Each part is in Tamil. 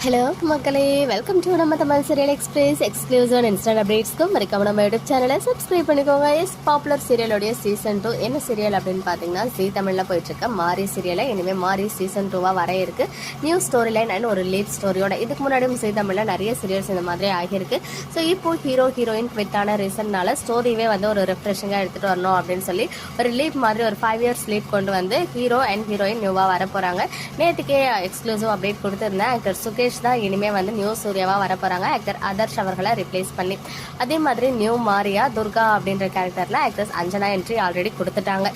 ஹலோ மக்களே, வெல்கம் டு நம்ம Tamil serial express exclusive and instant அப்டேட்ஸ்க்கும் மறக்காம நம்ம யூடியூப் சேனலை சப்ஸ்கிரைப் பண்ணிக்கோங்க. பாப்புலர் சீரியலோடைய சீசன் 2 என்ன சீரியல் அப்படின்னு பார்த்தீங்கன்னா ஜீ தமிழில் போயிட்டு இருக்க மாரி சீரியலை இனிமேல் மாரி சீசன் 2 வர இருக்கு. நியூ ஸ்டோரி லைன் அண்ட் ஒரு லீட் ஸ்டோரியோட. இதுக்கு முன்னாடியும் ஜீ தமிழில் நிறைய சீரியல்ஸ் இந்த மாதிரி ஆகியிருக்கு. ஸோ இப்போ ஹீரோயின் குவிட்டான ரீசன்னால ஸ்டோரியே வந்து ஒரு ரெஃப்ரெஷிங்காக எடுத்துகிட்டு வரணும் அப்படின்னு சொல்லி ஒரு லீப் மாதிரி ஒரு 5 years லீப் கொண்டு வந்து ஹீரோ அண்ட் ஹீரோயின் நியூவாக வர போகிறாங்க. நேற்றுக்கே எக்ஸ்க்ளூசிவ் அப்டேட் கொடுத்துருந்தேன். ஆக்டர் சுகேஷ் தான் இனிமே வந்து நியூ சூர்யாவா வர போறாங்க. ஆக்டர் ஆதர்ஷ் அவர்களை ரிப்ளேஸ் பண்ணி. அதே மாதிரி நியூ மாரியா துர்கா அப்படின்ற கேரக்டர்ல ஆக்ட்ரஸ் அஞ்சனா என்ட்ரி ஆல்ரெடி கொடுத்துட்டாங்க.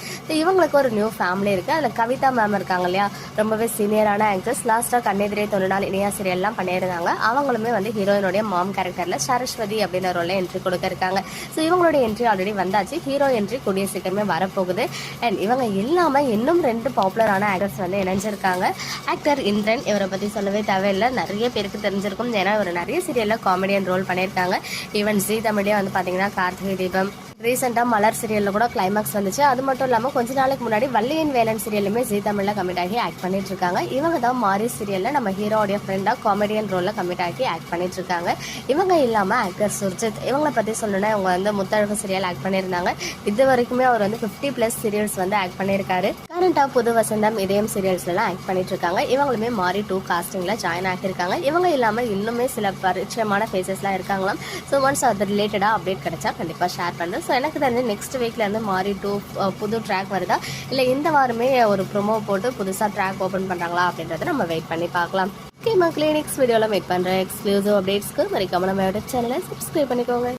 இவங்களுக்கு ஒரு நியூ ஃபேமிலி இருக்கு. அதுல கவிதா மேம் இருக்காங்க இல்லையா, ரொம்பவே சீனியரான ஆக்ட்ரஸ். லாஸ்டா கண்ணெதிரே 90 நாள் இனியா சீரியல் எல்லாம் பண்ணியிருந்தாங்க. அவங்களுமே வந்து ஹீரோயினுடைய மாம் கேரக்டர்ல சரஸ்வதி அப்படின்ற ரோல்ல என்ட்ரி கொடுக்க இருக்காங்க. ஸோ இவங்களுடைய என்ட்ரி ஆல்ரெடி வந்தாச்சு. ஹீரோ என்ட்ரி கூடிய சீக்கிரமே வரப்போகுது. அண்ட் இவங்க இல்லாம இன்னும் 2 பாப்புலரான ஆக்டர்ஸ் வந்து இணைஞ்சிருக்காங்க. ஆக்டர் இந்திரன், இவரை பத்தி சொல்லவே தேவையில்லை, நிறைய பேருக்கு தெரிஞ்சிருக்கும். ஏன்னா இவர் நிறைய சீரியல்ல காமெடியன் ரோல் பண்ணியிருக்காங்க. ஈவன் ஜீ தமிழே வந்து பாத்தீங்கன்னா கார்த்திகை தீபம், ரீசெண்டாக மலர் சீரியலில் கூட கிளைமாக்ஸ் வந்துச்சு. அது மட்டும் இல்லாமல் கொஞ்ச நாளைக்கு முன்னாடி வள்ளியின் வேலன் சீரியலுமே ஜீ தமிழில் கமிட் ஆகி ஆக்ட் பண்ணிட்டு இருக்காங்க. இவங்க தான் மாரி சீரியலில் நம்ம ஹீரோடைய ஃப்ரெண்டாக காமெடியன் ரோலில் கமிட் ஆகி ஆக்ட் பண்ணிட்டு இருக்காங்க. இவங்க இல்லாமல் ஆக்டர் சுர்ஜித், இவங்களை பற்றி சொல்லணும்னா இவங்க வந்து முத்தழகு சீரியல் ஆக்ட் பண்ணியிருந்தாங்க. இது வரைக்குமே அவர் வந்து 50+ சீரியல்ஸ் வந்து ஆக்ட் பண்ணியிருக்காரு. கரண்டாக புது வசந்தம் இதயம் சீரியல்ஸ்லாம் ஆக்ட் பண்ணிட்டு இருக்காங்க. இவங்களுமே மாரி 2 காஸ்டிங்கில் ஜாயின் ஆகியிருக்காங்க. இவங்க இல்லாமல் இன்னுமே சில பரிச்சயமான ஃபேஸஸ்லாம் இருக்காங்களாம். ஸோ ஒன்ஸ் அது ரிலேட்டடாக அப்டேட் கிடைச்சா கண்டிப்பாக ஷேர் பண்ணுறேன். ஸோ எனக்கு தெரிஞ்சு நெக்ஸ்ட் வீக்ல இருந்து மாரி 2 புது ட்ராக் வருதா, இல்லை இந்த வாரமே ஒரு ப்ரோமோ போட்டு புதுசாக ட்ராக் ஓப்பன் பண்ணுறாங்களா அப்படின்றத நம்ம வெயிட் பண்ணி பார்க்கலாம். ஓகே மக்களே, நெக்ஸ்ட் வீடியோவில் வெயிட் பண்ணுறேன். எக்ஸ்க்ளூசிவ் அப்டேட்ஸ்க்கு மறக்காம நம்ம யூடியூப் சேனலை சப்ஸ்கிரைப் பண்ணிக்கோங்க.